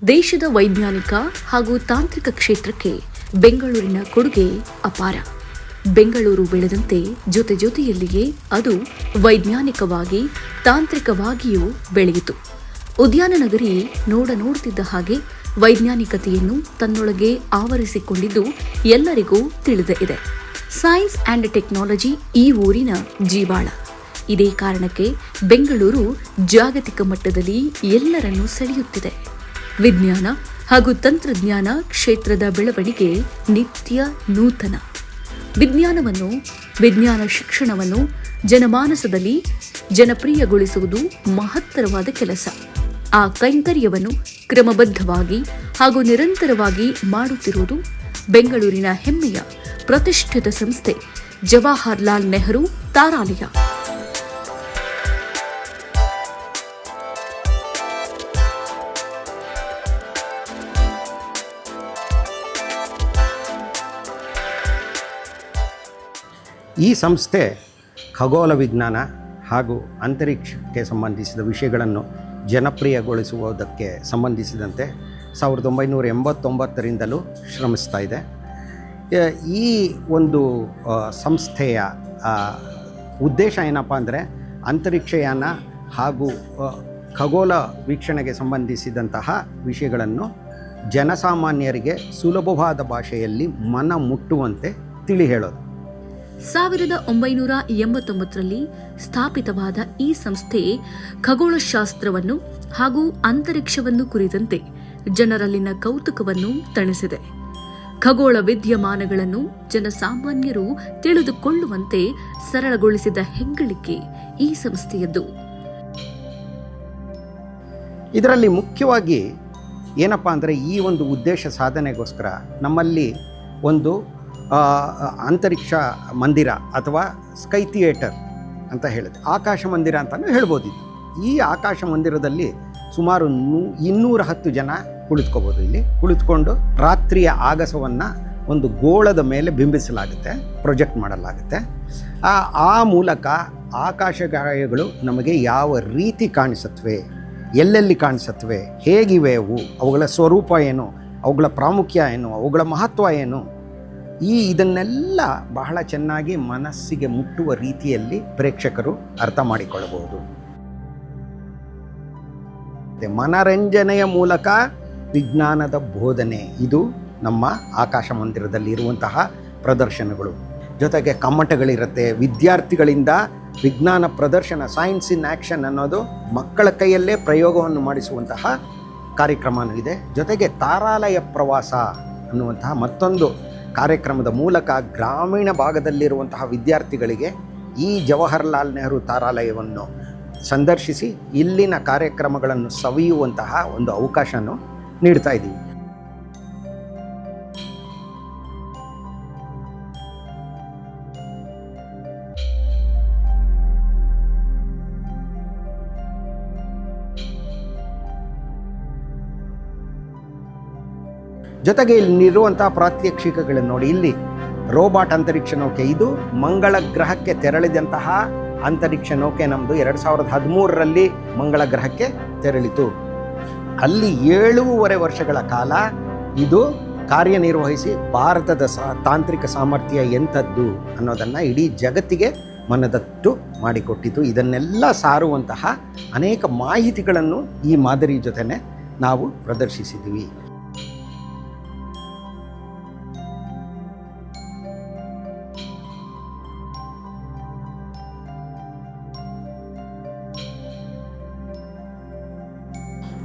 ದೇಶದ ವೈಜ್ಞಾನಿಕ ಹಾಗೂ ತಾಂತ್ರಿಕ ಕ್ಷೇತ್ರಕ್ಕೆ ಬೆಂಗಳೂರಿನ ಕೊಡುಗೆ ಅಪಾರ. ಬೆಂಗಳೂರು ಬೆಳೆದಂತೆ ಜೊತೆಯಲ್ಲಿಯೇ ಅದು ವೈಜ್ಞಾನಿಕವಾಗಿ ತಾಂತ್ರಿಕವಾಗಿಯೂ ಬೆಳೆಯಿತು. ಉದ್ಯಾನ ನಗರಿ ನೋಡುತ್ತಿದ್ದ ಹಾಗೆ ವೈಜ್ಞಾನಿಕತೆಯನ್ನು ತನ್ನೊಳಗೆ ಆವರಿಸಿಕೊಂಡಿದ್ದು ಎಲ್ಲರಿಗೂ ತಿಳಿದೇ ಇದೆ. ಸೈನ್ಸ್ ಆ್ಯಂಡ್ ಟೆಕ್ನಾಲಜಿ ಈ ಊರಿನ ಜೀವಾಳ. ಇದೇ ಕಾರಣಕ್ಕೆ ಬೆಂಗಳೂರು ಜಾಗತಿಕ ಮಟ್ಟದಲ್ಲಿ ಎಲ್ಲರನ್ನೂ ಸೆಳೆಯುತ್ತಿದೆ. ವಿಜ್ಞಾನ ಹಾಗೂ ತಂತ್ರಜ್ಞಾನ ಕ್ಷೇತ್ರದ ಬೆಳವಣಿಗೆ ನಿತ್ಯ ನೂತನ. ವಿಜ್ಞಾನ ಶಿಕ್ಷಣವನ್ನು ಜನಮಾನಸದಲ್ಲಿ ಜನಪ್ರಿಯಗೊಳಿಸುವುದು ಮಹತ್ತರವಾದ ಕೆಲಸ. ಆ ಕೈಂಕರ್ಯವನ್ನು ಕ್ರಮಬದ್ಧವಾಗಿ ಹಾಗೂ ನಿರಂತರವಾಗಿ ಮಾಡುತ್ತಿರುವುದು ಬೆಂಗಳೂರಿನ ಹೆಮ್ಮೆಯ ಪ್ರತಿಷ್ಠಿತ ಸಂಸ್ಥೆ ಜವಾಹರಲಾಲ್ ನೆಹರು ತಾರಾಲಯ. ಈ ಸಂಸ್ಥೆ ಖಗೋಳ ವಿಜ್ಞಾನ ಹಾಗೂ ಅಂತರಿಕ್ಷಕ್ಕೆ ಸಂಬಂಧಿಸಿದ ವಿಷಯಗಳನ್ನು ಜನಪ್ರಿಯಗೊಳಿಸುವುದಕ್ಕೆ ಸಂಬಂಧಿಸಿದಂತೆ 1989ರಿಂದಲೂ ಶ್ರಮಿಸ್ತಾ ಇದೆ. ಈ ಒಂದು ಸಂಸ್ಥೆಯ ಉದ್ದೇಶ ಏನಪ್ಪ ಅಂದರೆ ಅಂತರಿಕ್ಷಯಾನ ಹಾಗೂ ಖಗೋಳ ವೀಕ್ಷಣೆಗೆ ಸಂಬಂಧಿಸಿದಂತಹ ವಿಷಯಗಳನ್ನು ಜನಸಾಮಾನ್ಯರಿಗೆ ಸುಲಭವಾದ ಭಾಷೆಯಲ್ಲಿ ಮನ ಮುಟ್ಟುವಂತೆ ತಿಳಿ ಹೇಳೋದು. 1989ರಲ್ಲಿ ಸ್ಥಾಪಿತವಾದ ಈ ಸಂಸ್ಥೆ ಖಗೋಳಶಾಸ್ತ್ರವನ್ನು ಹಾಗೂ ಅಂತರಿಕ್ಷವನ್ನು ಕುರಿತಂತೆ ಜನರಲ್ಲಿನ ಕೌತುಕವನ್ನು ತಣಿಸಿದೆ. ಖಗೋಳ ವಿದ್ಯಮಾನಗಳನ್ನು ಜನಸಾಮಾನ್ಯರು ತಿಳಿದುಕೊಳ್ಳುವಂತೆ ಸರಳಗೊಳಿಸಿದ ಹೆಗ್ಗಳಿಕೆ ಈ ಸಂಸ್ಥೆಯದ್ದು. ಇದರಲ್ಲಿ ಮುಖ್ಯವಾಗಿ ಏನಪ್ಪ ಅಂದರೆ ಈ ಒಂದು ಉದ್ದೇಶ ಸಾಧನೆಗೋಸ್ಕರ ನಮ್ಮಲ್ಲಿ ಒಂದು ಅಂತರಿಕ್ಷ ಮಂದಿರ ಅಥವಾ ಸ್ಕೈ ಥಿಯೇಟರ್ ಅಂತ ಹೇಳಿದೆ, ಆಕಾಶ ಮಂದಿರ ಅಂತಲೂ ಹೇಳ್ಬೋದು. ಈ ಆಕಾಶ ಮಂದಿರದಲ್ಲಿ ಸುಮಾರು 210 ಜನ ಕುಳಿತುಕೋಬೋದು. ಇಲ್ಲಿ ಕುಳಿತುಕೊಂಡು ರಾತ್ರಿಯ ಆಗಸವನ್ನು ಒಂದು ಗೋಳದ ಮೇಲೆ ಬಿಂಬಿಸಲಾಗುತ್ತೆ, ಪ್ರೊಜೆಕ್ಟ್ ಮಾಡಲಾಗುತ್ತೆ. ಆ ಮೂಲಕ ಆಕಾಶಗಾಯಗಳು ನಮಗೆ ಯಾವ ರೀತಿ ಕಾಣಿಸುತ್ತವೆ, ಎಲ್ಲೆಲ್ಲಿ ಕಾಣಿಸುತ್ತವೆ, ಹೇಗಿವೆ ಅವುಗಳ ಸ್ವರೂಪ ಏನು, ಅವುಗಳ ಪ್ರಾಮುಖ್ಯ ಏನು, ಅವುಗಳ ಮಹತ್ವ ಏನು, ಇದನ್ನೆಲ್ಲ ಬಹಳ ಚೆನ್ನಾಗಿ ಮನಸ್ಸಿಗೆ ಮುಟ್ಟುವ ರೀತಿಯಲ್ಲಿ ಪ್ರೇಕ್ಷಕರು ಅರ್ಥ ಮಾಡಿಕೊಳ್ಳಬಹುದು. ಮನರಂಜನೆಯ ಮೂಲಕ ವಿಜ್ಞಾನದ ಬೋಧನೆ, ಇದು ನಮ್ಮ ಆಕಾಶ ಮಂದಿರದಲ್ಲಿ ಇರುವಂತಹ ಪ್ರದರ್ಶನಗಳು. ಜೊತೆಗೆ ಕಮ್ಮಟಗಳಿರುತ್ತೆ. ವಿದ್ಯಾರ್ಥಿಗಳಿಂದ ವಿಜ್ಞಾನ ಪ್ರದರ್ಶನ, ಸೈನ್ಸ್ ಇನ್ ಆ್ಯಕ್ಷನ್ ಅನ್ನೋದು ಮಕ್ಕಳ ಕೈಯಲ್ಲೇ ಪ್ರಯೋಗವನ್ನು ಮಾಡಿಸುವಂತಹ ಕಾರ್ಯಕ್ರಮವೂ ಇದೆ. ಜೊತೆಗೆ ತಾರಾಲಯ ಪ್ರವಾಸ ಅನ್ನುವಂತಹ ಮತ್ತೊಂದು ಕಾರ್ಯಕ್ರಮದ ಮೂಲಕ ಗ್ರಾಮೀಣ ಭಾಗದಲ್ಲಿರುವಂತಹ ವಿದ್ಯಾರ್ಥಿಗಳಿಗೆ ಈ ಜವಾಹರಲಾಲ್ ನೆಹರು ತಾರಾಲಯವನ್ನು ಸಂದರ್ಶಿಸಿ ಇಲ್ಲಿನ ಕಾರ್ಯಕ್ರಮಗಳನ್ನು ಸವಿಯುವಂತಹ ಒಂದು ಅವಕಾಶವನ್ನು ನೀಡ್ತಾ ಇದ್ದೀವಿ. ಜೊತೆಗೆ ಇಲ್ಲಿರುವಂತಹ ಪ್ರಾತ್ಯಕ್ಷಿಕೆಗಳನ್ನು ನೋಡಿ. ಇಲ್ಲಿ ರೋಬಾಟ್ ಅಂತರಿಕ್ಷ ನೌಕೆ, ಇದು ಮಂಗಳ ಗ್ರಹಕ್ಕೆ ತೆರಳಿದಂತಹ ಅಂತರಿಕ್ಷ ನೌಕೆ ನಮ್ಮದು 2013ರಲ್ಲಿ ಮಂಗಳ ಗ್ರಹಕ್ಕೆ ತೆರಳಿತು. ಅಲ್ಲಿ 7.5 ವರ್ಷಗಳ ಕಾಲ ಇದು ಕಾರ್ಯನಿರ್ವಹಿಸಿ ಭಾರತದ ತಾಂತ್ರಿಕ ಸಾಮರ್ಥ್ಯ ಎಂಥದ್ದು ಅನ್ನೋದನ್ನು ಇಡೀ ಜಗತ್ತಿಗೆ ಮನದಟ್ಟು ಮಾಡಿಕೊಟ್ಟಿತು. ಇದನ್ನೆಲ್ಲ ಸಾರುವಂತಹ ಅನೇಕ ಮಾಹಿತಿಗಳನ್ನು ಈ ಮಾದರಿ ಜೊತೆನೆ ನಾವು ಪ್ರದರ್ಶಿಸಿದ್ದೀವಿ.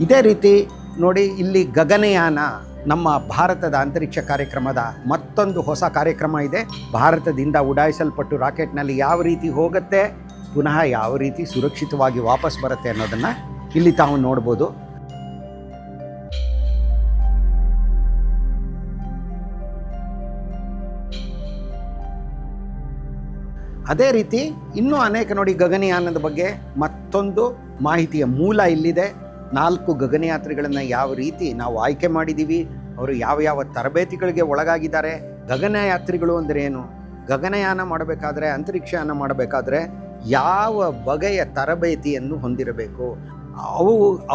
ಇದೇ ರೀತಿ ನೋಡಿ, ಇಲ್ಲಿ ಗಗನಯಾನ, ನಮ್ಮ ಭಾರತದ ಅಂತರಿಕ್ಷ ಕಾರ್ಯಕ್ರಮದ ಮತ್ತೊಂದು ಹೊಸ ಕಾರ್ಯಕ್ರಮ ಇದೆ. ಭಾರತದಿಂದ ಉಡಾಯಿಸಲ್ಪಟ್ಟು ರಾಕೆಟ್ನಲ್ಲಿ ಯಾವ ರೀತಿ ಹೋಗುತ್ತೆ, ಪುನಃ ಯಾವ ರೀತಿ ಸುರಕ್ಷಿತವಾಗಿ ವಾಪಸ್ ಬರುತ್ತೆ ಅನ್ನೋದನ್ನು ಇಲ್ಲಿ ತಾವು ನೋಡ್ಬೋದು. ಅದೇ ರೀತಿ ಇನ್ನೂ ಅನೇಕ ನೋಡಿ, ಗಗನಯಾನದ ಬಗ್ಗೆ ಮತ್ತೊಂದು ಮಾಹಿತಿಯ ಮೂಲ ಇಲ್ಲಿದೆ. 4 ಗಗನಯಾತ್ರಿಗಳನ್ನು ಯಾವ ರೀತಿ ನಾವು ಆಯ್ಕೆ ಮಾಡಿದ್ದೀವಿ, ಅವರು ಯಾವ ತರಬೇತಿಗಳಿಗೆ ಒಳಗಾಗಿದ್ದಾರೆ, ಗಗನಯಾತ್ರಿಗಳು ಅಂದರೆ ಏನು, ಗಗನಯಾನ ಮಾಡಬೇಕಾದ್ರೆ, ಅಂತರಿಕ್ಷಯಾನ ಮಾಡಬೇಕಾದ್ರೆ ಯಾವ ಬಗೆಯ ತರಬೇತಿಯನ್ನು ಹೊಂದಿರಬೇಕು,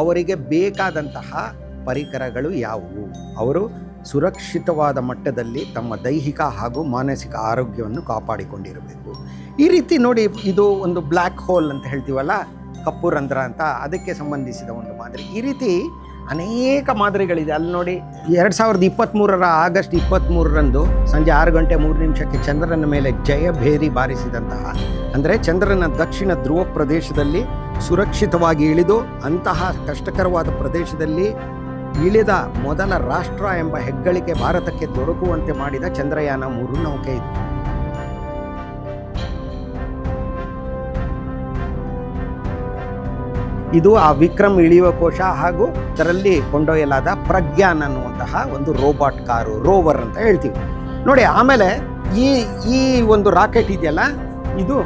ಅವರಿಗೆ ಬೇಕಾದಂತಹ ಪರಿಕರಗಳು ಯಾವುವು? ಅವರು ಸುರಕ್ಷಿತವಾದ ಮಟ್ಟದಲ್ಲಿ ತಮ್ಮ ದೈಹಿಕ ಹಾಗೂ ಮಾನಸಿಕ ಆರೋಗ್ಯವನ್ನು ಕಾಪಾಡಿಕೊಂಡಿರಬೇಕು. ಈ ರೀತಿ ನೋಡಿ, ಇದು ಒಂದು ಬ್ಲ್ಯಾಕ್ ಹೋಲ್ ಅಂತ ಹೇಳ್ತೀವಲ್ಲ, ಕಪ್ಪು ರಂಧ್ರ ಅಂತ, ಅದಕ್ಕೆ ಸಂಬಂಧಿಸಿದ ಒಂದು ಮಾದರಿ. ಈ ರೀತಿ ಅನೇಕ ಮಾದರಿಗಳಿದೆ. ಅಲ್ಲಿ ನೋಡಿ, 2023 ಆಗಸ್ಟ್ 23 ಸಂಜೆ 6:03 ಚಂದ್ರನ ಮೇಲೆ ಜಯಭೇರಿ ಬಾರಿಸಿದಂತಹ, ಅಂದರೆ ಚಂದ್ರನ ದಕ್ಷಿಣ ಧ್ರುವ ಪ್ರದೇಶದಲ್ಲಿ ಸುರಕ್ಷಿತವಾಗಿ ಇಳಿದು ಅಂತಹ ಕಷ್ಟಕರವಾದ ಪ್ರದೇಶದಲ್ಲಿ ಇಳಿದ ಮೊದಲ ರಾಷ್ಟ್ರ ಎಂಬ ಹೆಗ್ಗಳಿಕೆ ಭಾರತಕ್ಕೆ ದೊರಕುವಂತೆ ಮಾಡಿದ ಚಂದ್ರಯಾನ 3 ನೌಕೆ ಇದು. ಇದು ಆ ವಿಕ್ರಮ್ ಇಳಿಯುವ ಕೋಶ ಹಾಗೂ ಅದರಲ್ಲಿ ಕೊಂಡೊಯ್ಯಲಾದ ಪ್ರಜ್ಞಾನ್ ಅನ್ನುವಂತಹ ಒಂದು ರೋಬೋಟ್ ಕಾರು, ರೋವರ್ ಅಂತ ಹೇಳ್ತೀವಿ ನೋಡಿ. ಆಮೇಲೆ ಈ ಒಂದು ರಾಕೆಟ್ ಇದೆಯಲ್ಲ, ಇದು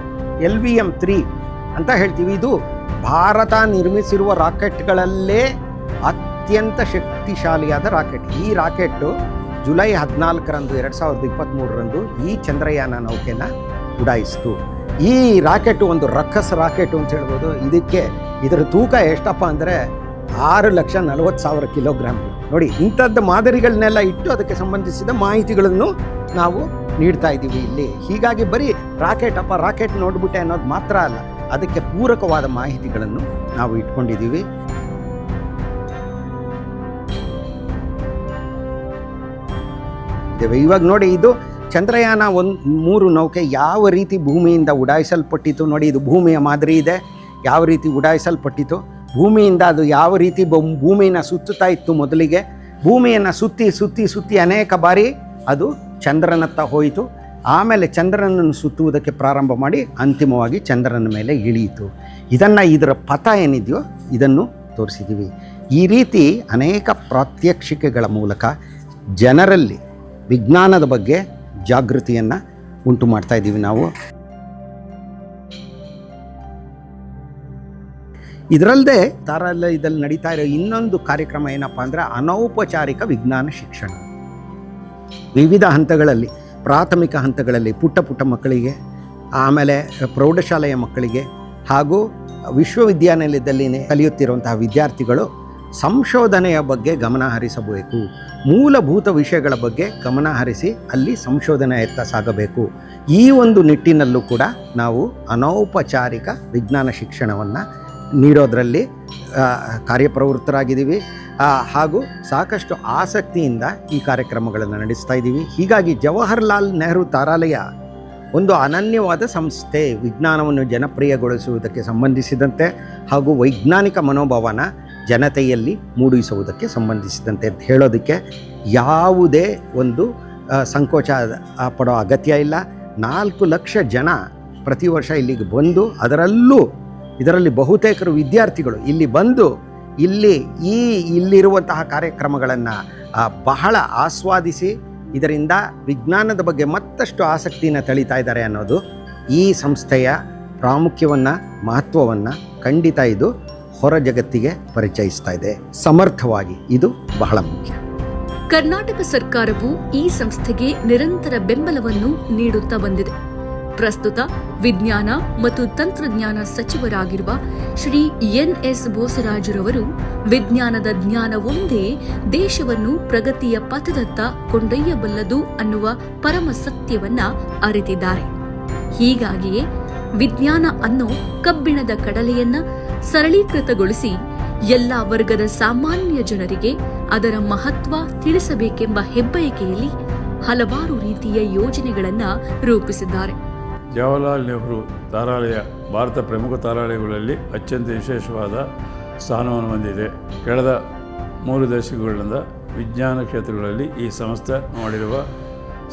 LVM-3 ಅಂತ ಹೇಳ್ತೀವಿ. ಇದು ಭಾರತ ನಿರ್ಮಿಸಿರುವ ರಾಕೆಟ್ಗಳಲ್ಲೇ ಅತ್ಯಂತ ಶಕ್ತಿಶಾಲಿಯಾದ ರಾಕೆಟ್. ಈ ರಾಕೆಟ್ಟು ಜುಲೈ 14 2023 ಈ ಚಂದ್ರಯಾನ ನೌಕೆನ ಉಡಾಯಿಸಿತು. ಈ ರಾಕೆಟು ಒಂದು ರಕ್ಕಸ್ ರಾಕೆಟು ಅಂತ ಹೇಳ್ಬೋದು. ಇದರ ತೂಕ ಎಷ್ಟಪ್ಪ ಅಂದರೆ 6,40,000 ಕಿಲೋಗ್ರಾಮ್ ನೋಡಿ. ಇಂಥದ್ದು ಮಾದರಿಗಳನ್ನೆಲ್ಲ ಇಟ್ಟು ಅದಕ್ಕೆ ಸಂಬಂಧಿಸಿದ ಮಾಹಿತಿಗಳನ್ನು ನಾವು ನೀಡ್ತಾ ಇದ್ದೀವಿ ಇಲ್ಲಿ. ಹೀಗಾಗಿ ಬರೀ ರಾಕೆಟ್ ನೋಡ್ಬಿಟ್ಟೆ ಅನ್ನೋದು ಮಾತ್ರ ಅಲ್ಲ, ಅದಕ್ಕೆ ಪೂರಕವಾದ ಮಾಹಿತಿಗಳನ್ನು ನಾವು ಇಟ್ಕೊಂಡಿದ್ದೀವಿ. ಇವಾಗ ನೋಡಿ, ಇದು ಚಂದ್ರಯಾನ 3 ನೌಕೆ ಯಾವ ರೀತಿ ಭೂಮಿಯಿಂದ ಉಡಾಯಿಸಲ್ಪಟ್ಟಿತು ನೋಡಿ. ಇದು ಭೂಮಿಯ ಮಾದರಿ ಇದೆ, ಯಾವ ರೀತಿ ಉಡಾಯಿಸಲ್ಪಟ್ಟಿತು, ಭೂಮಿಯಿಂದ ಅದು ಯಾವ ರೀತಿ ಭೂಮಿಯನ್ನು ಸುತ್ತುತ್ತಾ ಇತ್ತು. ಮೊದಲಿಗೆ ಭೂಮಿಯನ್ನು ಸುತ್ತಿ ಅನೇಕ ಬಾರಿ ಅದು ಚಂದ್ರನತ್ತ ಹೋಯಿತು. ಆಮೇಲೆ ಚಂದ್ರನನ್ನು ಸುತ್ತುವುದಕ್ಕೆ ಪ್ರಾರಂಭ ಮಾಡಿ ಅಂತಿಮವಾಗಿ ಚಂದ್ರನ ಮೇಲೆ ಇಳಿಯಿತು. ಇದರ ಪಥ ಏನಿದೆಯೋ ಇದನ್ನು ತೋರಿಸಿದ್ದೀವಿ. ಈ ರೀತಿ ಅನೇಕ ಪ್ರಾತ್ಯಕ್ಷಿಕೆಗಳ ಮೂಲಕ ಜನರಲ್ಲಿ ವಿಜ್ಞಾನದ ಬಗ್ಗೆ ಜಾಗೃತಿಯನ್ನು ಉಂಟು ಮಾಡ್ತಾ ಇದ್ದೀವಿ ನಾವು. ಇದರಲ್ಲದೆ ತಾರಾಲಯದಲ್ಲಿ ನಡೀತಾ ಇರೋ ಇನ್ನೊಂದು ಕಾರ್ಯಕ್ರಮ ಏನಪ್ಪ ಅಂದರೆ ಅನೌಪಚಾರಿಕ ವಿಜ್ಞಾನ ಶಿಕ್ಷಣ. ವಿವಿಧ ಹಂತಗಳಲ್ಲಿ, ಪ್ರಾಥಮಿಕ ಹಂತಗಳಲ್ಲಿ ಪುಟ್ಟ ಮಕ್ಕಳಿಗೆ, ಆಮೇಲೆ ಪ್ರೌಢಶಾಲೆಯ ಮಕ್ಕಳಿಗೆ ಹಾಗೂ ವಿಶ್ವವಿದ್ಯಾನಿಲಯದಲ್ಲಿ ಕಲಿಯುತ್ತಿರುವಂತಹ ವಿದ್ಯಾರ್ಥಿಗಳು ಸಂಶೋಧನೆಯ ಬಗ್ಗೆ ಗಮನ ಹರಿಸಬೇಕು. ಮೂಲಭೂತ ವಿಷಯಗಳ ಬಗ್ಗೆ ಗಮನ ಹರಿಸಿ ಅಲ್ಲಿ ಸಂಶೋಧನೆಯತ್ತ ಸಾಗಬೇಕು. ಈ ಒಂದು ನಿಟ್ಟಿನಲ್ಲೂ ಕೂಡ ನಾವು ಅನೌಪಚಾರಿಕ ವಿಜ್ಞಾನ ಶಿಕ್ಷಣವನ್ನು ನೀಡೋದರಲ್ಲಿ ಕಾರ್ಯಪ್ರವೃತ್ತರಾಗಿದ್ದೀವಿ ಹಾಗೂ ಸಾಕಷ್ಟು ಆಸಕ್ತಿಯಿಂದ ಈ ಕಾರ್ಯಕ್ರಮಗಳನ್ನು ನಡೆಸ್ತಾ ಇದ್ದೀವಿ. ಹೀಗಾಗಿ ಜವಾಹರ್ಲಾಲ್ ನೆಹರು ತಾರಾಲಯ ಒಂದು ಅನನ್ಯವಾದ ಸಂಸ್ಥೆ. ವಿಜ್ಞಾನವನ್ನು ಜನಪ್ರಿಯಗೊಳಿಸುವುದಕ್ಕೆ ಸಂಬಂಧಿಸಿದಂತೆ ಹಾಗೂ ವೈಜ್ಞಾನಿಕ ಮನೋಭಾವನ ಜನತೆಯಲ್ಲಿ ಮೂಡಿಸುವುದಕ್ಕೆ ಸಂಬಂಧಿಸಿದಂತೆ ಅಂತ ಹೇಳೋದಕ್ಕೆ ಯಾವುದೇ ಒಂದು ಸಂಕೋಚ ಪಡೋ ಅಗತ್ಯ ಇಲ್ಲ. 4 ಲಕ್ಷ ಜನ ಪ್ರತಿ ವರ್ಷ ಇಲ್ಲಿಗೆ ಬಂದು, ಇದರಲ್ಲಿ ಬಹುತೇಕರು ವಿದ್ಯಾರ್ಥಿಗಳು ಇಲ್ಲಿ ಬಂದು ಇಲ್ಲಿರುವಂತಹ ಕಾರ್ಯಕ್ರಮಗಳನ್ನು ಬಹಳ ಆಸ್ವಾದಿಸಿ ಇದರಿಂದ ವಿಜ್ಞಾನದ ಬಗ್ಗೆ ಮತ್ತಷ್ಟು ಆಸಕ್ತಿಯನ್ನು ತಳೀತಾ ಇದ್ದಾರೆ ಅನ್ನೋದು ಈ ಸಂಸ್ಥೆಯ ಪ್ರಾಮುಖ್ಯವನ್ನು, ಮಹತ್ವವನ್ನು ಖಂಡಿತ ಇದು ಹೊರ ಜಗತ್ತಿಗೆ ಪರಿಚಯಿಸ್ತಾ ಇದೆ ಸಮರ್ಥವಾಗಿ. ಇದು ಬಹಳ ಮುಖ್ಯ. ಕರ್ನಾಟಕ ಸರ್ಕಾರವು ಈ ಸಂಸ್ಥೆಗೆ ನಿರಂತರ ಬೆಂಬಲವನ್ನು ನೀಡುತ್ತಾ ಬಂದಿದೆ. ಪ್ರಸ್ತುತ ವಿಜ್ಞಾನ ಮತ್ತು ತಂತ್ರಜ್ಞಾನ ಸಚಿವರಾಗಿರುವ ಶ್ರೀ NS ಬೋಸರಾಜುರವರು ವಿಜ್ಞಾನದ ಜ್ಞಾನವೊಂದೇ ದೇಶವನ್ನು ಪ್ರಗತಿಯ ಪಥದತ್ತ ಕೊಂಡೊಯ್ಯಬಲ್ಲದು ಅನ್ನುವ ಪರಮ ಸತ್ಯವನ್ನ ಅರಿತಿದ್ದಾರೆ. ಹೀಗಾಗಿಯೇ ವಿಜ್ಞಾನ ಅನ್ನೋ ಕಬ್ಬಿಣದ ಕಡಲೆಯನ್ನ ಸರಳೀಕೃತಗೊಳಿಸಿ ಎಲ್ಲಾ ವರ್ಗದ ಸಾಮಾನ್ಯ ಜನರಿಗೆ ಅದರ ಮಹತ್ವ ತಿಳಿಸಬೇಕೆಂಬ ಹೆಬ್ಬಯಕೆಯಲ್ಲಿ ಹಲವಾರು ರೀತಿಯ ಯೋಜನೆಗಳನ್ನು ರೂಪಿಸಿದ್ದಾರೆ. ಜವಾಹರ್ಲಾಲ್ ನೆಹರು ತಾರಾಲಯ ಭಾರತ ಪ್ರಮುಖ ತಾರಾಲಯಗಳಲ್ಲಿ ಅತ್ಯಂತ ವಿಶೇಷವಾದ ಸ್ಥಾನವನ್ನು ಹೊಂದಿದೆ. ಕಳೆದ 3 ದಶಕಗಳಿಂದ ವಿಜ್ಞಾನ ಕ್ಷೇತ್ರಗಳಲ್ಲಿ ಈ ಸಂಸ್ಥೆ ಮಾಡಿರುವ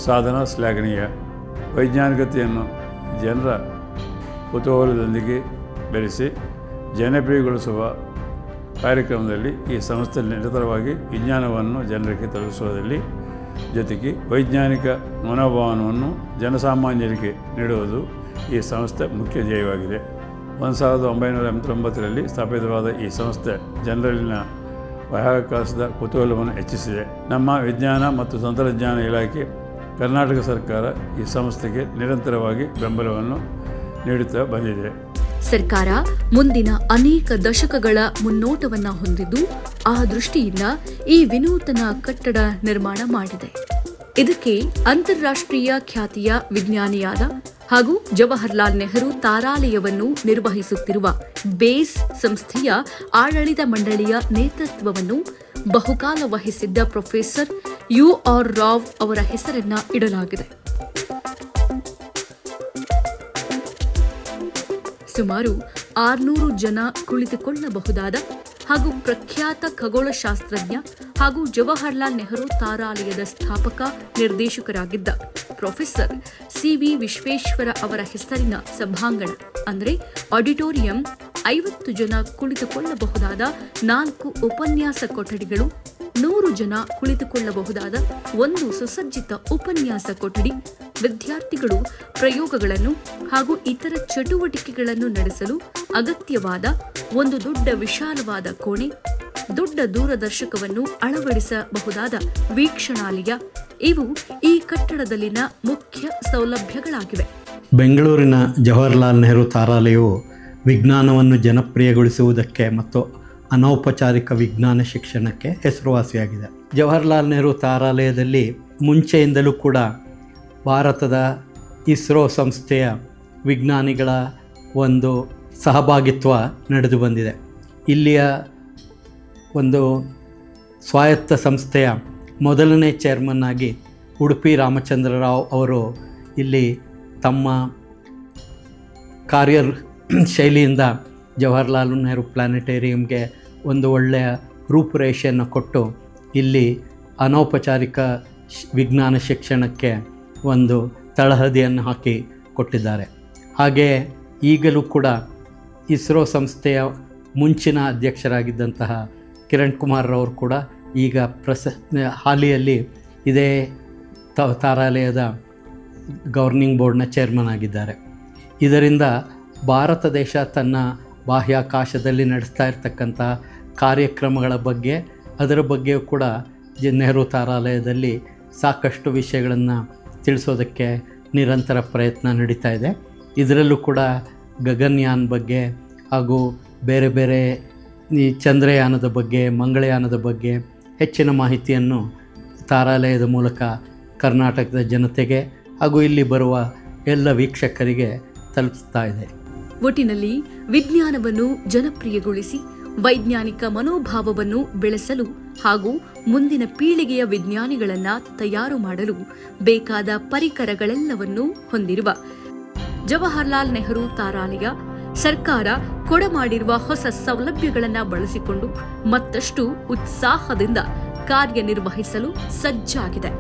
ಸಾಧನ ಶ್ಲಾಘನೀಯ. ವೈಜ್ಞಾನಿಕತೆಯನ್ನು ಜನರ ಕುತೂಹಲದೊಂದಿಗೆ ಬೆರೆಸಿ ಜನಪ್ರಿಯಗೊಳಿಸುವ ಕಾರ್ಯಕ್ರಮದಲ್ಲಿ ಈ ಸಂಸ್ಥೆ ನಿರಂತರವಾಗಿ ವಿಜ್ಞಾನವನ್ನು ಜನರಿಗೆ ತಲುಪಿಸುವುದರಲ್ಲಿ ಜೊತೆಗೆ ವೈಜ್ಞಾನಿಕ ಮನೋಭಾವನವನ್ನು ಜನಸಾಮಾನ್ಯರಿಗೆ ನೀಡುವುದು ಈ ಸಂಸ್ಥೆ ಮುಖ್ಯ ಧ್ಯೇಯವಾಗಿದೆ. 1989ರಲ್ಲಿ ಸ್ಥಾಪಿತವಾದ ಈ ಸಂಸ್ಥೆ ಜನರಲ್ಲಿನ ಬಾಹ್ಯಾಕಾಶದ ಕುತೂಹಲವನ್ನು ಹೆಚ್ಚಿಸಿದೆ. ನಮ್ಮ ವಿಜ್ಞಾನ ಮತ್ತು ತಂತ್ರಜ್ಞಾನ ಇಲಾಖೆ, ಕರ್ನಾಟಕ ಸರ್ಕಾರ ಈ ಸಂಸ್ಥೆಗೆ ನಿರಂತರವಾಗಿ ಬೆಂಬಲವನ್ನು ನೀಡುತ್ತಾ ಬಂದಿದೆ. ಸರ್ಕಾರ ಮುಂದಿನ ಅನೇಕ ದಶಕಗಳ ಮುನ್ನೋಟವನ್ನ ಹೊಂದಿದ್ದು ಆ ದೃಷ್ಟಿಯಿಂದ ಈ ವಿನೂತನ ಕಟ್ಟಡ ನಿರ್ಮಾಣ ಮಾಡಿದೆ. ಇದಕ್ಕೆ ಅಂತಾರಾಷ್ಟ್ರೀಯ ಖ್ಯಾತಿಯ ವಿಜ್ಞಾನಿಯಾದ ಹಾಗೂ ಜವಾಹರ್ಲಾಲ್ ನೆಹರು ತಾರಾಲಯವನ್ನು ನಿರ್ವಹಿಸುತ್ತಿರುವ ಬೇಸ್ ಸಂಸ್ಥೆಯ ಆಡಳಿತ ಮಂಡಳಿಯ ನೇತೃತ್ವವನ್ನು ಬಹುಕಾಲ ವಹಿಸಿದ್ದ ಪ್ರೊಫೆಸರ್ ಯು.ಆರ್. ರಾವ್ ಅವರ ಹೆಸರನ್ನ ಇಡಲಾಗಿದೆ. ಸುಮಾರು 600 ಜನ ಕುಳಿತುಕೊಳ್ಳಬಹುದಾದ ಹಾಗೂ ಪ್ರಖ್ಯಾತ ಖಗೋಳಶಾಸ್ತ್ರಜ್ಞ ಹಾಗೂ ಜವಾಹರ್ಲಾಲ್ ನೆಹರು ತಾರಾಲಯದ ಸ್ಥಾಪಕ ನಿರ್ದೇಶಕರಾಗಿದ್ದ ಪ್ರೊಫೆಸರ್ ಸಿ.ವಿ. ವಿಶ್ವೇಶ್ವರ ಅವರ ಹೆಸರಿನ ಸಭಾಂಗಣ ಅಂದರೆ ಆಡಿಟೋರಿಯಂ, 50 ಜನ ಕುಳಿತುಕೊಳ್ಳಬಹುದಾದ 4 ಉಪನ್ಯಾಸ ಕೊಠಡಿಗಳು, 100 ಜನ ಕುಳಿತುಕೊಳ್ಳಬಹುದಾದ 1 ಸುಸಜ್ಜಿತ ಉಪನ್ಯಾಸ ಕೊಠಡಿ, ವಿದ್ಯಾರ್ಥಿಗಳು ಪ್ರಯೋಗಗಳನ್ನು ಹಾಗೂ ಇತರ ಚಟುವಟಿಕೆಗಳನ್ನು ನಡೆಸಲು ಅಗತ್ಯವಾದ ಒಂದು ದೊಡ್ಡ ವಿಶಾಲವಾದ ಕೋಣೆ, ದೊಡ್ಡ ದೂರದರ್ಶಕವನ್ನು ಅಳವಡಿಸಬಹುದಾದ ವೀಕ್ಷಣಾಲಯ ಇವು ಈ ಕಟ್ಟಡದಲ್ಲಿನ ಮುಖ್ಯ ಸೌಲಭ್ಯಗಳಾಗಿವೆ. ಬೆಂಗಳೂರಿನ ಜವಾಹರ್ಲಾಲ್ ನೆಹರು ತಾರಾಲಯವು ವಿಜ್ಞಾನವನ್ನು ಜನಪ್ರಿಯಗೊಳಿಸುವುದಕ್ಕೆ ಮತ್ತು ಅನೌಪಚಾರಿಕ ವಿಜ್ಞಾನ ಶಿಕ್ಷಣಕ್ಕೆ ಹೆಸರುವಾಸಿಯಾಗಿದೆ. ಜವಾಹರ್ಲಾಲ್ ನೆಹರು ತಾರಾಲಯದಲ್ಲಿ ಮುಂಚೆಯಿಂದಲೂ ಕೂಡ ಭಾರತದ ಇಸ್ರೋ ಸಂಸ್ಥೆಯ ವಿಜ್ಞಾನಿಗಳ ಒಂದು ಸಹಭಾಗಿತ್ವ ನಡೆದು ಬಂದಿದೆ. ಇಲ್ಲಿಯ ಒಂದು ಸ್ವಾಯತ್ತ ಸಂಸ್ಥೆಯ ಮೊದಲನೇ ಚೇರ್ಮನ್ ಆಗಿ ಉಡುಪಿ ರಾಮಚಂದ್ರ ರಾವ್ ಅವರು ಇಲ್ಲಿ ತಮ್ಮ ಕಾರ್ಯ ಶೈಲಿಯಿಂದ ಜವಾಹರ್ಲಾಲ್ ನೆಹರು ಪ್ಲಾನೆಟೇರಿಯಂಗೆ ಒಂದು ಒಳ್ಳೆಯ ರೂಪುರೇಷೆಯನ್ನು ಕೊಟ್ಟು ಇಲ್ಲಿ ಅನೌಪಚಾರಿಕ ವಿಜ್ಞಾನ ಶಿಕ್ಷಣಕ್ಕೆ ಒಂದು ತಳಹದಿಯನ್ನು ಹಾಕಿ ಕೊಟ್ಟಿದ್ದಾರೆ. ಹಾಗೆ ಈಗಲೂ ಕೂಡ ಇಸ್ರೋ ಸಂಸ್ಥೆಯ ಮುಂಚಿನ ಅಧ್ಯಕ್ಷರಾಗಿದ್ದಂತಹ ಕಿರಣ್ ಕುಮಾರ್ ಅವರು ಕೂಡ ಈಗ ಹಾಲಿಯಲ್ಲಿ ಇದೇ ತಾರಾಲಯದ ಗವರ್ನಿಂಗ್ ಬೋರ್ಡ್ನ ಚೇರ್ಮನ್ ಆಗಿದ್ದಾರೆ. ಇದರಿಂದ ಭಾರತ ದೇಶ ತನ್ನ ಬಾಹ್ಯಾಕಾಶದಲ್ಲಿ ನಡೆಸ್ತಾ ಇರತಕ್ಕಂಥ ಕಾರ್ಯಕ್ರಮಗಳ ಬಗ್ಗೆ ಅದರ ಬಗ್ಗೆಯೂ ಕೂಡ ನೆಹರು ತಾರಾಲಯದಲ್ಲಿ ಸಾಕಷ್ಟು ವಿಷಯಗಳನ್ನು ತಿಳಿಸೋದಕ್ಕೆ ನಿರಂತರ ಪ್ರಯತ್ನ ನಡೀತಾ ಇದೆ. ಇದರಲ್ಲೂ ಕೂಡ ಗಗನಯಾನ ಬಗ್ಗೆ ಹಾಗೂ ಬೇರೆ ಬೇರೆ ಈ ಚಂದ್ರಯಾನದ ಬಗ್ಗೆ, ಮಂಗಳಯಾನದ ಬಗ್ಗೆ ಹೆಚ್ಚಿನ ಮಾಹಿತಿಯನ್ನು ತಾರಾಲಯದ ಮೂಲಕ ಕರ್ನಾಟಕದ ಜನತೆಗೆ ಹಾಗೂ ಇಲ್ಲಿ ಬರುವ ಎಲ್ಲ ವೀಕ್ಷಕರಿಗೆ ತಲುಪಿಸ್ತಾ ಇದೆ. ಒಟ್ಟಿನಲ್ಲಿ ವಿಜ್ಞಾನವನ್ನು ಜನಪ್ರಿಯಗೊಳಿಸಿ ವೈಜ್ಞಾನಿಕ ಮನೋಭಾವವನ್ನು ಬೆಳೆಸಲು ಹಾಗೂ ಮುಂದಿನ ಪೀಳಿಗೆಯ ವಿಜ್ಞಾನಿಗಳನ್ನ ತಯಾರು ಮಾಡಲು ಬೇಕಾದ ಪರಿಕರಗಳೆಲ್ಲವನ್ನೂ ಹೊಂದಿರುವ ಜವಾಹರ್ಲಾಲ್ ನೆಹರು ತಾರಾಲಯ ಸರ್ಕಾರ ಕೊಡಮಾಡಿರುವ ಹೊಸ ಸೌಲಭ್ಯಗಳನ್ನು ಬಳಸಿಕೊಂಡು ಮತ್ತಷ್ಟು ಉತ್ಸಾಹದಿಂದ ಕಾರ್ಯನಿರ್ವಹಿಸಲು ಸಜ್ಜಾಗಿದೆ.